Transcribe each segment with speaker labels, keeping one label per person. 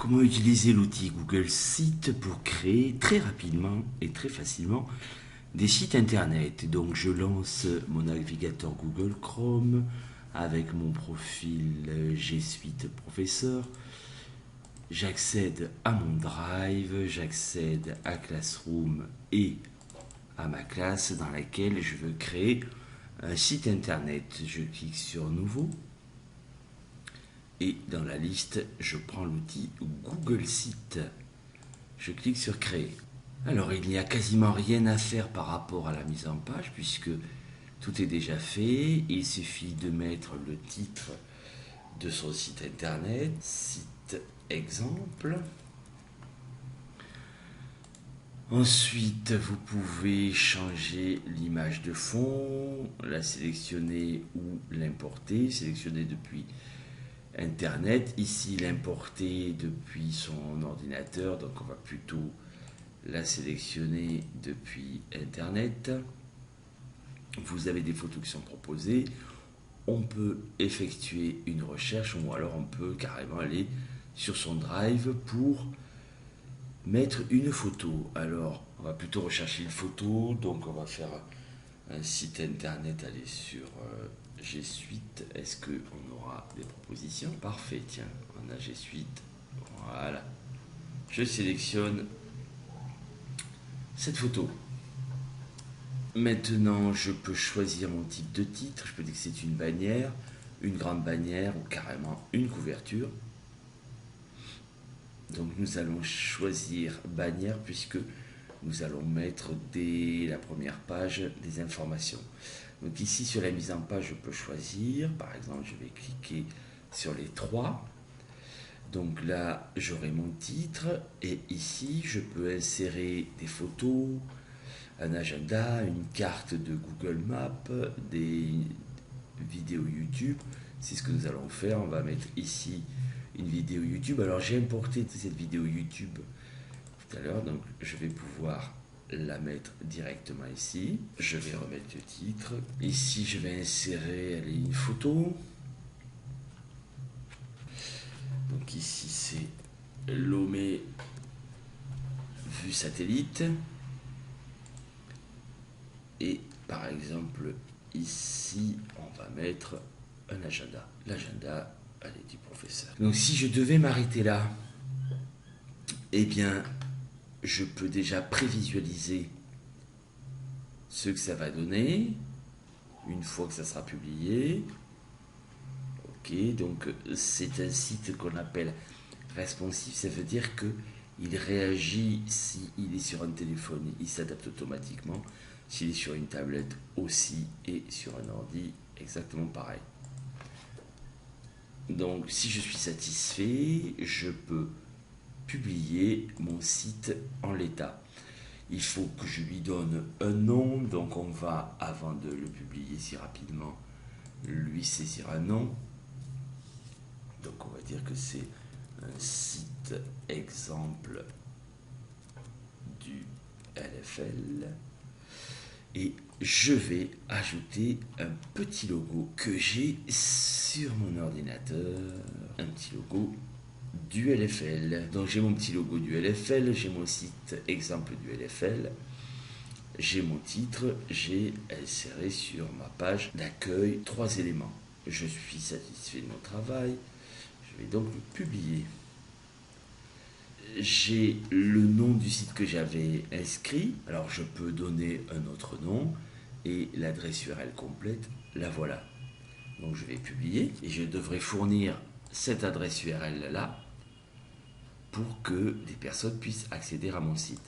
Speaker 1: Comment utiliser l'outil Google Sites pour créer très rapidement et très facilement des sites internet. Donc je lance mon navigateur Google Chrome avec mon profil G Suite Professeur. J'accède à mon Drive, j'accède à Classroom et à ma classe dans laquelle je veux créer un site internet. Je clique sur Nouveau. Et dans la liste, je prends l'outil Google Sites. Je clique sur Créer. Alors, il n'y a quasiment rien à faire par rapport à la mise en page puisque tout est déjà fait. Il suffit de mettre le titre de son site internet, site exemple. Ensuite, vous pouvez changer l'image de fond, la sélectionner ou l'importer, sélectionner depuis Internet, ici l'importer depuis son ordinateur, donc on va plutôt la sélectionner depuis Internet. Vous avez des photos qui sont proposées, on peut effectuer une recherche ou alors on peut carrément aller sur son Drive pour mettre une photo. Alors on va plutôt rechercher une photo, donc on va faire un site internet, aller sur G Suite. Est-ce qu'on aura des propositions? Parfait, tiens, on a G Suite. Voilà. Je sélectionne cette photo. Maintenant, je peux choisir mon type de titre. Je peux dire que c'est une bannière, une grande bannière ou carrément une couverture. Donc nous allons choisir bannière puisque nous allons mettre dès la première page des informations. Donc ici sur la mise en page, je peux choisir, par exemple je vais cliquer sur les trois. Donc là j'aurai mon titre et ici je peux insérer des photos, un agenda, une carte de Google Maps, des vidéos YouTube. C'est ce que nous allons faire, on va mettre ici une vidéo YouTube. Alors j'ai importé cette vidéo YouTube tout à l'heure, donc je vais pouvoir la mettre directement ici. Je vais remettre le titre. Ici, je vais insérer une photo. Donc ici, c'est Lomé vue satellite. Et par exemple, ici, on va mettre un agenda. L'agenda, allez, du professeur. Donc si je devais m'arrêter là, eh bien, je peux déjà prévisualiser ce que ça va donner une fois que ça sera publié. Ok, donc c'est un site qu'on appelle responsive, ça veut dire que il réagit s'il est sur un téléphone, il s'adapte automatiquement, s'il est sur une tablette aussi et sur un ordi exactement pareil. Donc si je suis satisfait, je peux publier mon site en l'état. Il faut que je lui donne un nom, donc on va, avant de le publier si rapidement, lui saisir un nom. Donc on va dire que c'est un site exemple du LFL. Et je vais ajouter un petit logo que j'ai sur mon ordinateur. Un petit logo du LFL. Donc j'ai mon petit logo du LFL, j'ai mon site exemple du LFL, j'ai mon titre, j'ai inséré sur ma page d'accueil 3 éléments. Je suis satisfait de mon travail, je vais donc le publier. J'ai le nom du site que j'avais inscrit, alors je peux donner un autre nom et l'adresse URL complète, la voilà. Donc je vais publier et je devrais fournir cette adresse URL là pour que des personnes puissent accéder à mon site.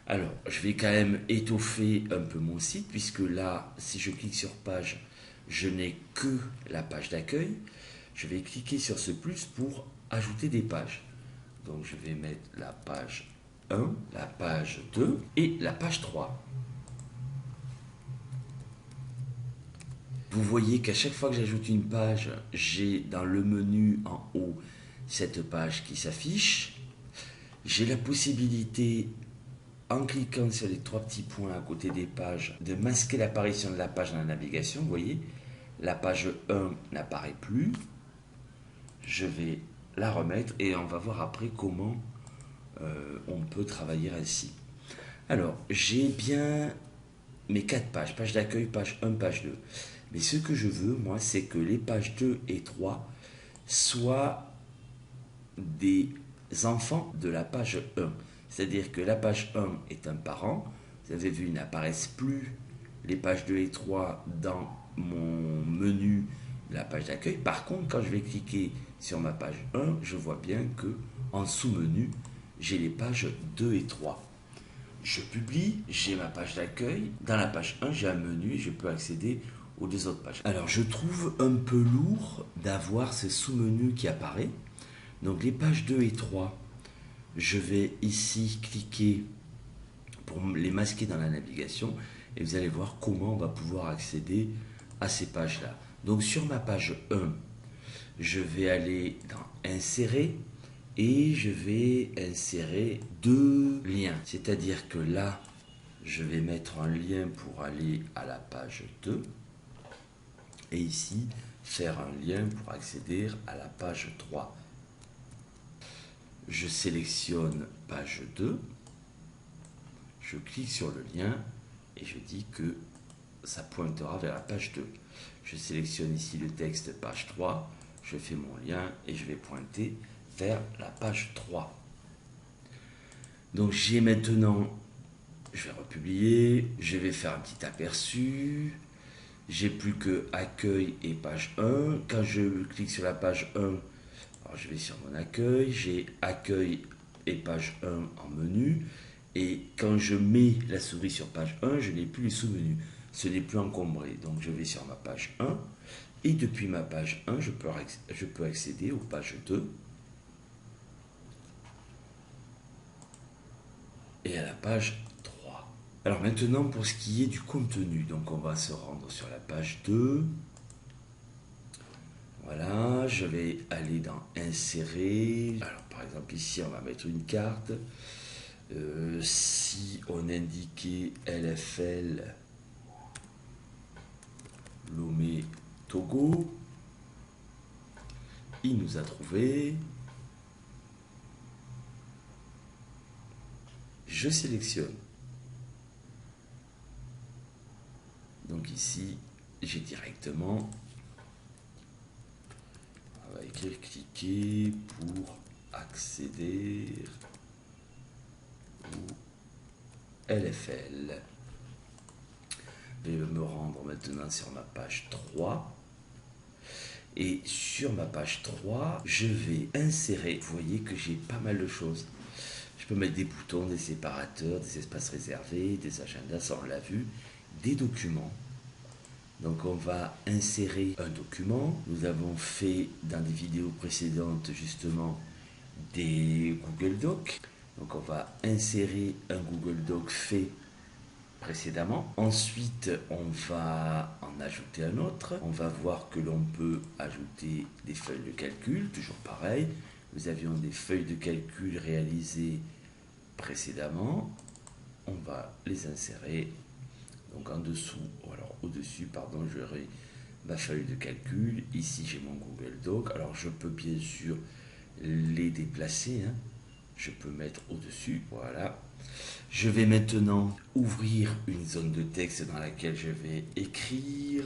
Speaker 1: Alors, je vais quand même étoffer un peu mon site, puisque là, si je clique sur page, je n'ai que la page d'accueil. Je vais cliquer sur ce plus pour ajouter des pages. Donc, je vais mettre la page 1, la page 2 et la page 3. Vous voyez qu'à chaque fois que j'ajoute une page, j'ai dans le menu en haut cette page qui s'affiche. J'ai la possibilité, en cliquant sur les 3 petits points à côté des pages, de masquer l'apparition de la page dans la navigation. Vous voyez, la page 1 n'apparaît plus. Je vais la remettre et on va voir après comment on peut travailler ainsi. Alors, j'ai bien mes 4 pages, page d'accueil, page 1, page 2. Mais ce que je veux, moi, c'est que les pages 2 et 3 soient des enfants de la page 1. C'est-à-dire que la page 1 est un parent. Vous avez vu, il n'apparaissent plus les pages 2 et 3 dans mon menu de la page d'accueil. Par contre, quand je vais cliquer sur ma page 1, je vois bien que en sous-menu, j'ai les pages 2 et 3. Je publie, j'ai ma page d'accueil. Dans la page 1, j'ai un menu et je peux accéder aux 2 autres pages. Alors, je trouve un peu lourd d'avoir ce sous-menu qui apparaît. Donc, les pages 2 et 3, je vais ici cliquer pour les masquer dans la navigation et vous allez voir comment on va pouvoir accéder à ces pages-là. Donc, sur ma page 1, je vais aller dans Insérer. Et je vais insérer 2 liens. C'est-à-dire que là, je vais mettre un lien pour aller à la page 2. Et ici, faire un lien pour accéder à la page 3. Je sélectionne page 2. Je clique sur le lien et je dis que ça pointera vers la page 2. Je sélectionne ici le texte page 3. Je fais mon lien et je vais pointer vers la page 3. Donc j'ai maintenant, je vais republier, je vais faire un petit aperçu, j'ai plus que accueil et page 1. Quand je clique sur la page 1, alors je vais sur mon accueil, j'ai accueil et page 1 en menu, et quand je mets la souris sur page 1, je n'ai plus les sous-menus, ce n'est plus encombré. Donc je vais sur ma page 1, et depuis ma page 1, je peux accéder aux pages 2, et à la page 3. Alors maintenant pour ce qui est du contenu, donc on va se rendre sur la page 2. Voilà, je vais aller dans Insérer. Alors par exemple ici on va mettre une carte. Si on indiquait LFL Lomé Togo, il nous a trouvé. Je sélectionne. Donc ici, j'ai directement, on va écrire cliquer pour accéder au LFL. Je vais me rendre maintenant sur ma page 3. Et sur ma page 3, je vais insérer. Vous voyez que j'ai pas mal de choses. Je peux mettre des boutons, des séparateurs, des espaces réservés, des agendas, ça on l'a vu, des documents. Donc on va insérer un document. Nous avons fait dans des vidéos précédentes justement des Google Docs. Donc on va insérer un Google Doc fait précédemment. Ensuite, on va en ajouter un autre. On va voir que l'on peut ajouter des feuilles de calcul, toujours pareil. Nous avions des feuilles de calcul réalisées précédemment. On va les insérer. Donc en dessous, ou alors au-dessus, pardon, j'aurai ma feuille de calcul. Ici, j'ai mon Google Doc. Alors je peux bien sûr les déplacer. Je peux mettre au-dessus, voilà. Je vais maintenant ouvrir une zone de texte dans laquelle je vais écrire.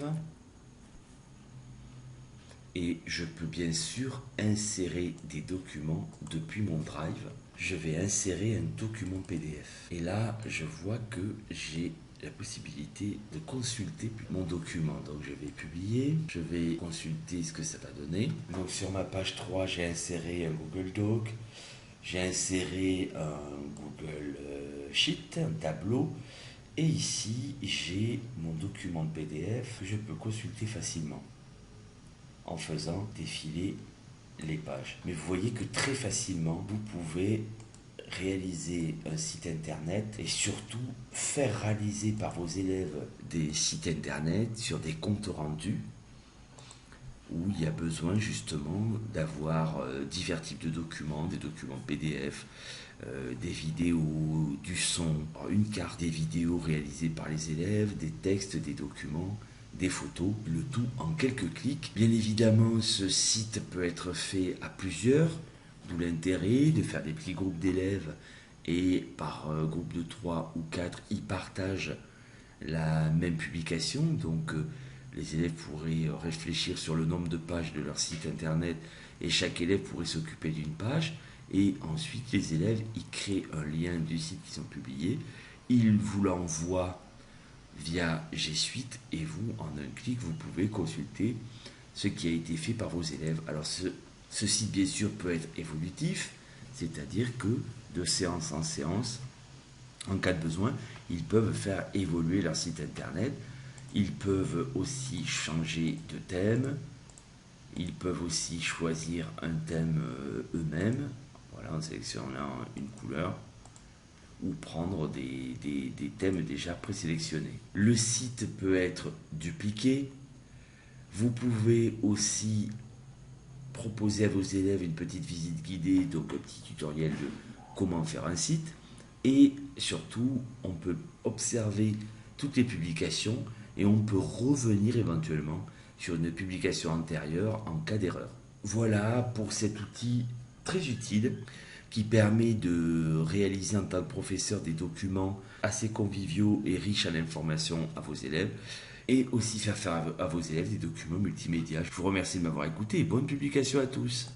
Speaker 1: Et je peux bien sûr insérer des documents depuis mon Drive. Je vais insérer un document PDF. Et là, je vois que j'ai la possibilité de consulter mon document. Donc je vais publier, je vais consulter ce que ça va donner. Donc sur ma page 3, j'ai inséré un Google Doc. J'ai inséré un Google Sheet, un tableau, et ici j'ai mon document PDF que je peux consulter facilement en faisant défiler les pages. Mais vous voyez que très facilement vous pouvez réaliser un site internet et surtout faire réaliser par vos élèves des sites internet sur des comptes rendus où il y a besoin justement d'avoir divers types de documents, des documents PDF, des vidéos, du son, une carte, des vidéos réalisées par les élèves, des textes, des documents, des photos, le tout en quelques clics. Bien évidemment, ce site peut être fait à plusieurs, d'où l'intérêt de faire des petits groupes d'élèves et par groupe de 3 ou 4, ils partagent la même publication. Donc les élèves pourraient réfléchir sur le nombre de pages de leur site internet et chaque élève pourrait s'occuper d'une page. Et ensuite, les élèves, ils créent un lien du site qu'ils ont publié, ils vous l'envoient via G Suite et vous, en un clic, vous pouvez consulter ce qui a été fait par vos élèves. Alors ce site, bien sûr, peut être évolutif, c'est-à-dire que de séance en séance, en cas de besoin, ils peuvent faire évoluer leur site internet. Ils peuvent aussi changer de thème. Ils peuvent aussi choisir un thème eux-mêmes. Voilà, en sélectionnant une couleur. Ou prendre des thèmes déjà présélectionnés. Le site peut être dupliqué. Vous pouvez aussi proposer à vos élèves une petite visite guidée, donc un petit tutoriel de comment faire un site. Et surtout, on peut observer toutes les publications et on peut revenir éventuellement sur une publication antérieure en cas d'erreur. Voilà pour cet outil très utile qui permet de réaliser en tant que professeur des documents assez conviviaux et riches en informations à vos élèves et aussi faire à vos élèves des documents multimédia. Je vous remercie de m'avoir écouté et bonne publication à tous.